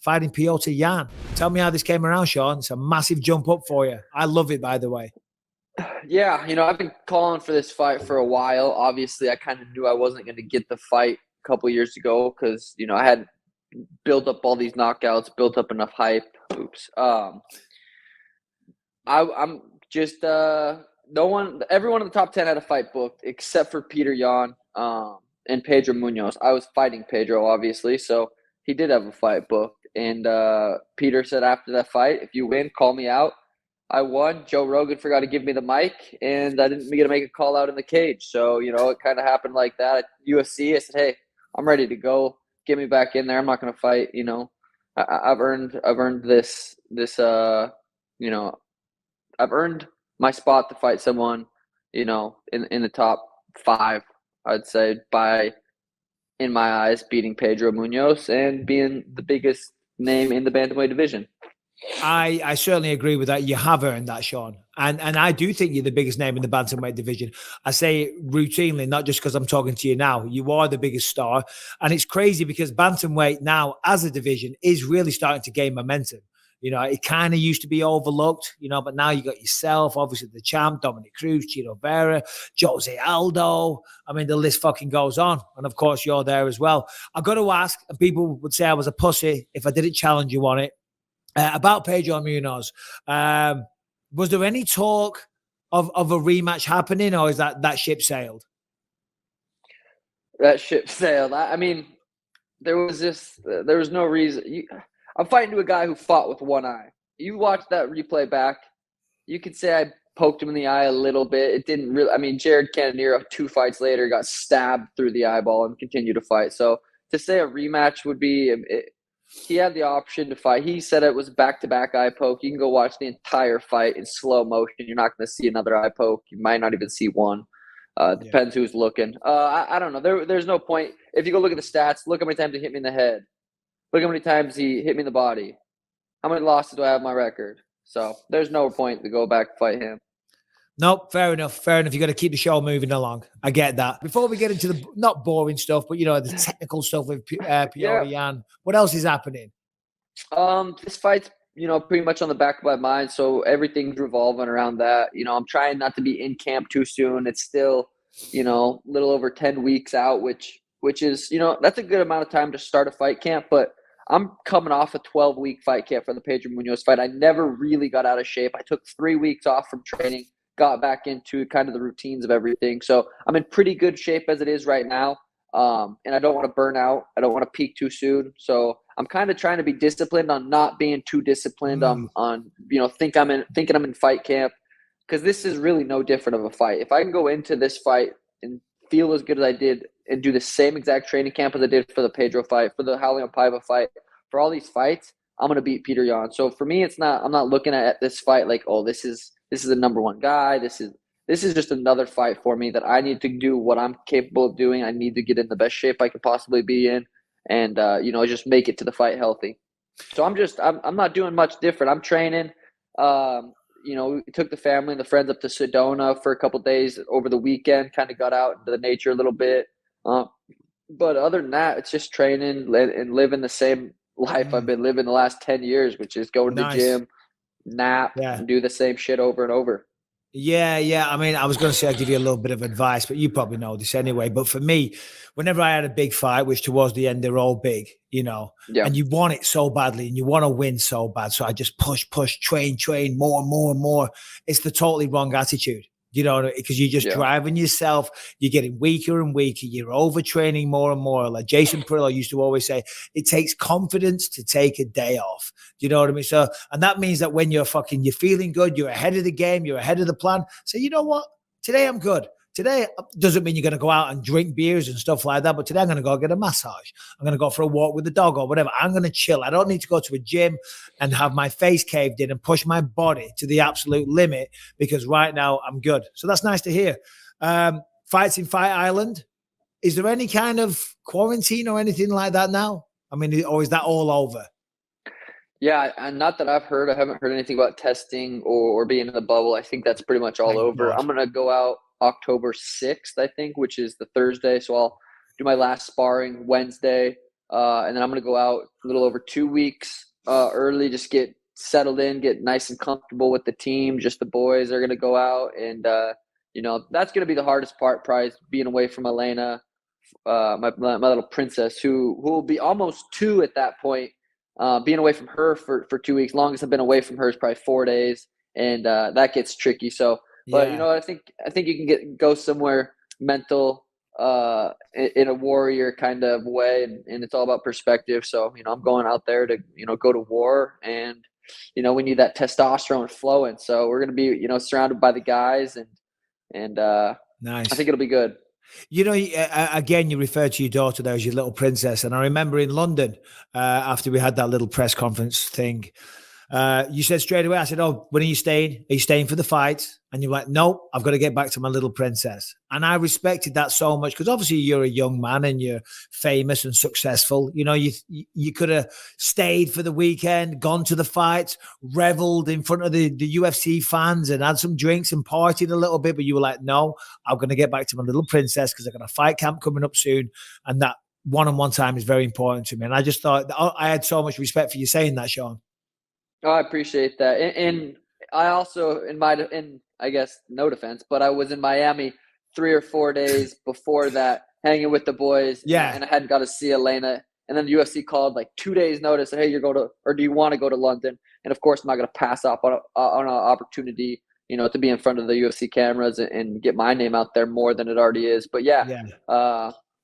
fighting Piotr Jan. Tell me how this came around, Sean. It's a massive jump up for you. I love it, by the way. Yeah, I've been calling for this fight for a while. Obviously, I kind of knew I wasn't going to get the fight a couple years ago because, I had built up all these knockouts, built up enough hype. I'm just everyone in the top 10 had a fight booked except for Peter Yan and Pedro Munhoz. I was fighting Pedro, obviously, so he did have a fight booked. And Peter said after that fight, if you win, call me out. I won. Joe Rogan forgot to give me the mic, and I didn't get to make a call out in the cage. So, it kind of happened like that. At UFC, I said, hey, I'm ready to go. Get me back in there. I'm not going to fight. I've earned this. I've earned my spot to fight someone, in the top 5, I'd say, by, in my eyes, beating Pedro Munhoz and being the biggest name in the bantamweight division. I certainly agree with that. You have earned that, Sean. And I do think you're the biggest name in the bantamweight division. I say it routinely, not just because I'm talking to you now. You are the biggest star. And it's crazy because bantamweight now as a division is really starting to gain momentum. It kind of used to be overlooked, but now you got yourself, obviously the champ, Dominic Cruz, Chito Vera, Jose Aldo. I mean, the list fucking goes on. And of course, you're there as well. I got to ask, and people would say I was a pussy if I didn't challenge you on it. About Pedro Munhoz, was there any talk of a rematch happening, or is that ship sailed? That ship sailed. I mean, there was no reason. I'm fighting to a guy who fought with one eye. You watch that replay back, you could say I poked him in the eye a little bit. It didn't really. I mean, Jared Cannonier 2 fights later got stabbed through the eyeball and continued to fight. So to say a rematch would be. He had the option to fight. He said it was back-to-back eye poke. You can go watch the entire fight in slow motion. You're not going to see another eye poke. You might not even see one. Depends who's looking. I don't know. There's no point. If you go look at the stats, look how many times he hit me in the head. Look how many times he hit me in the body. How many losses do I have on my record? So there's no point to go back and fight him. Nope, fair enough. You got to keep the show moving along. I get that. Before we get into the not boring stuff, but the technical stuff with Piotr Jan, what else is happening? This fight's pretty much on the back of my mind, so everything's revolving around that. I'm trying not to be in camp too soon. It's still a little over 10 weeks out, which is that's a good amount of time to start a fight camp. But I'm coming off a 12-week fight camp for the Pedro Munhoz fight. I never really got out of shape. I took 3 weeks off from training. Got back into kind of the routines of everything. So I'm in pretty good shape as it is right now. And I don't want to burn out. I don't want to peak too soon. So I'm kind of trying to be disciplined on not being too disciplined on thinking I'm in fight camp, because this is really no different of a fight. If I can go into this fight and feel as good as I did and do the same exact training camp as I did for the Pedro fight, for the Raulian Paiva fight, for all these fights, I'm going to beat Peter Yan. So for me, I'm not looking at this fight like, oh, this is the number one guy. This is just another fight for me that I need to do what I'm capable of doing. I need to get in the best shape I could possibly be in, and just make it to the fight healthy. So I'm not doing much different. I'm training. We took the family and the friends up to Sedona for a couple of days over the weekend. Kind of got out into the nature a little bit. But other than that, it's just training and living the same life I've been living the last 10 years, which is going to the gym, nap, and do the same shit over and over. Yeah. I mean, I was going to say I'd give you a little bit of advice, but you probably know this anyway. But for me, whenever I had a big fight, which towards the end, they're all big, and you want it so badly and you want to win so bad. So I just push, train more and more and more. It's the totally wrong attitude. Because you're just driving yourself, you're getting weaker and weaker, you're overtraining more and more. Like Jason Perillo used to always say, it takes confidence to take a day off. Do you know what I mean? So, and that means that when you're feeling good, you're ahead of the game, you're ahead of the plan. So, you know what? Today I'm good. Today doesn't mean you're going to go out and drink beers and stuff like that, but today I'm going to go get a massage. I'm going to go for a walk with the dog or whatever. I'm going to chill. I don't need to go to a gym and have my face caved in and push my body to the absolute limit, because right now I'm good. So that's nice to hear. Fights in Fight Island. Is there any kind of quarantine or anything like that now? I mean, or is that all over? Yeah, and not that I've heard. I haven't heard anything about testing or being in the bubble. I think that's pretty much all over. God. I'm going to go out October 6th, I think, which is the Thursday. So I'll do my last sparring Wednesday. And then I'm going to go out a little over 2 weeks early, just get settled in, get nice and comfortable with the team. Just the boys are going to go out. And, that's going to be the hardest part, probably being away from Elena, my little princess, who will be almost 2 at that point. Being away from her for 2 weeks. Longest I've been away from her is probably 4 days. And that gets tricky. So, but I think you can go somewhere mental, in a warrior kind of way, and it's all about perspective. So, I'm going out there to, go to war, and, we need that testosterone flowing. So we're going to be, surrounded by the guys, and nice. I think it'll be good. Again, you referred to your daughter there as your little princess. And I remember in London, after we had that little press conference thing, you said straight away, I said, "Oh, when are you staying? Are you staying for the fight?" And you're like, "No, I've got to get back to my little princess." And I respected that so much, because obviously you're a young man and you're famous and successful. You could have stayed for the weekend, gone to the fight, reveled in front of the UFC fans and had some drinks and partied a little bit. But you were like, "No, I'm going to get back to my little princess, because I've got a fight camp coming up soon. And that one-on-one time is very important to me." And I just thought, I had so much respect for you saying that, Sean. Oh, I appreciate that. And I also, I guess no defense, but I was in Miami 3 or 4 days before that, hanging with the boys. Yeah. And I hadn't got to see Elena. And then the UFC called like 2 days notice. Hey, do you want to go to London? And of course, I'm not going to pass up on an opportunity, to be in front of the UFC cameras and get my name out there more than it already is. But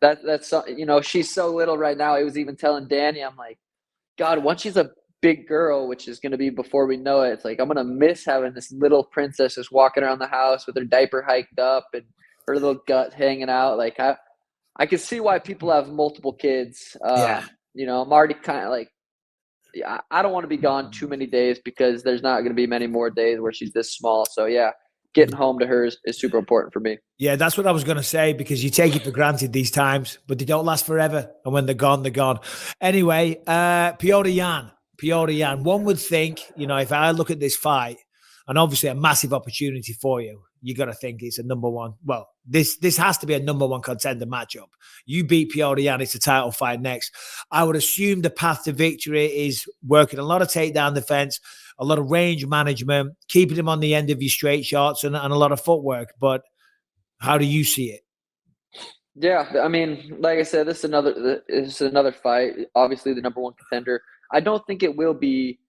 that's she's so little right now. I was even telling Danny, I'm like, God, once she's a big girl, which is going to be before we know it, it's like I'm going to miss having this little princess just walking around the house with her diaper hiked up and her little gut hanging out. Like I can see why people have multiple kids. I'm already kind of like, I don't want to be gone too many days, because there's not going to be many more days where she's this small. So getting home to her is super important for me. Yeah, that's what I was going to say, because you take it for granted these times, but they don't last forever. And when they're gone, they're gone. Anyway, Petr Yan, one would think, if I look at this fight, and obviously a massive opportunity for you, you got to think it's a number one. Well, this has to be a number one contender matchup. You beat Petr Yan, it's a title fight next. I would assume the path to victory is working a lot of takedown defense, a lot of range management, keeping him on the end of your straight shots, and a lot of footwork. But how do you see it? Yeah, I mean, like I said, this is another fight. Obviously, the number one contender. I don't think it will be.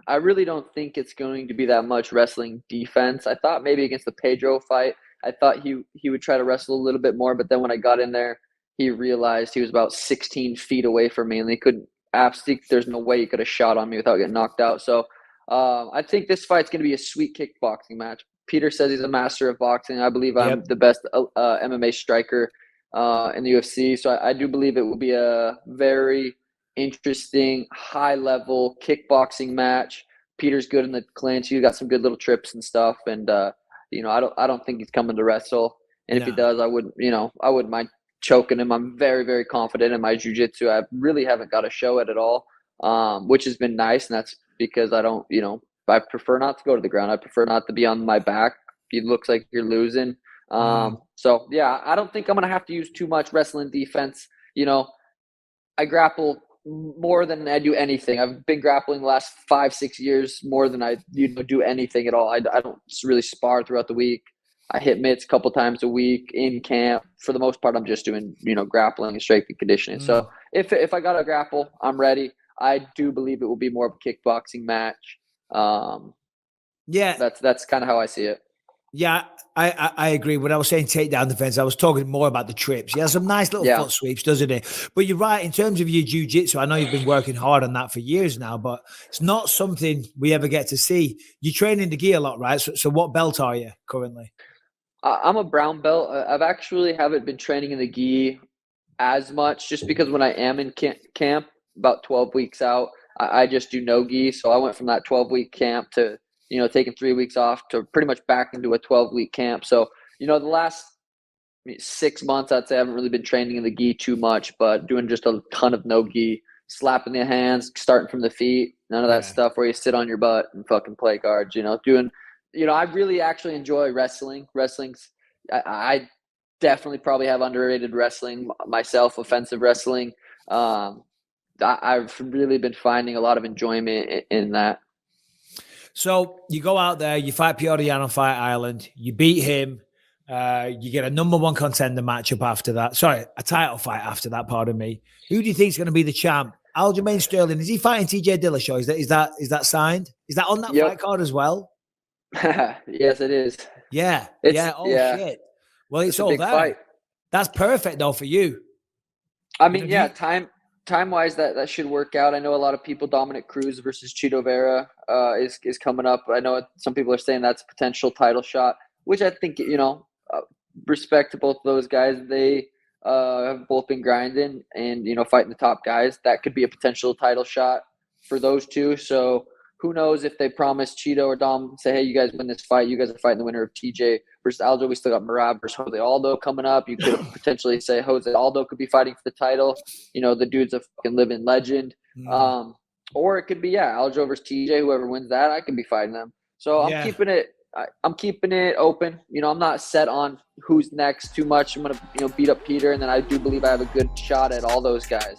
I really don't think it's going to be that much wrestling defense. I thought maybe against the Pedro fight, I thought he would try to wrestle a little bit more. But then when I got in there, he realized he was about 16 feet away from me, and they couldn't. Absolutely, there's no way he could have shot on me without getting knocked out. So I think this fight's going to be a sweet kickboxing match. Peter says he's a master of boxing. I believe I'm the best MMA striker in the UFC. So I do believe it will be a very interesting, high-level kickboxing match. Peter's good in the clinch. He's got some good little trips and stuff. And I don't think he's coming to wrestle. And if he does, I wouldn't mind choking him. I'm very, very confident in my jiu-jitsu. I really haven't got to show it at all, which has been nice. And that's because I prefer not to go to the ground. I prefer not to be on my back. It looks like you're losing. So, I don't think I'm going to have to use too much wrestling defense. I grapple more than I do anything. I've been grappling the last 5-6 years more than I do anything at all. I don't really spar throughout the week. I hit mitts a couple times a week in camp. For the most part, I'm just doing, grappling and strength and conditioning. So if I got to grapple, I'm ready. I do believe it will be more of a kickboxing match. That's kind of how I see it. Yeah, I agree. When I was saying takedown defense, I was talking more about the trips. He has some nice little foot sweeps, doesn't he? But you're right, in terms of your jiu-jitsu, I know you've been working hard on that for years now, but it's not something we ever get to see. You train in the gi a lot, right? So what belt are you currently? I'm a brown belt. I've actually haven't been training in the gi as much, just because when I am in camp, about 12 weeks out, I just do no gi. So I went from that 12-week camp to taking 3 weeks off to pretty much back into a 12-week camp. So, the last 6 months, I'd say I haven't really been training in the gi too much, but doing just a ton of no gi, slapping the hands, starting from the feet, none of that stuff where you sit on your butt and fucking play cards, I really actually enjoy wrestling. Wrestling's, definitely probably have underrated wrestling myself, offensive wrestling. I've really been finding a lot of enjoyment in that. So you go out there, you fight Piotr Jan on Fight Island, you beat him, you get a number one contender matchup after that. Sorry, a title fight after that, pardon me. Who do you think is going to be the champ? Aljamain Sterling, is he fighting TJ Dillashaw? Is that signed? Is that on that fight card as well? Yes, it is. Yeah. Shit. Well, it's all there. Fight. That's perfect though for you. I mean, time-wise, that should work out. I know a lot of people, Dominic Cruz versus Chito Vera is coming up. I know some people are saying that's a potential title shot, which I think, respect to both of those guys. They have both been grinding and, fighting the top guys. That could be a potential title shot for those two. So who knows if they promise Chito or Dom, say, hey, you guys win this fight. You guys are fighting the winner of TJ versus Aljo. We still got Merab versus Jose Aldo coming up. You could potentially say Jose Aldo could be fighting for the title. The dude's a fucking living legend. Or it could be, Aljo versus TJ. Whoever wins that, I could be fighting them. So I'm keeping it open. I'm not set on who's next too much. I'm going to, beat up Peter, and then I do believe I have a good shot at all those guys.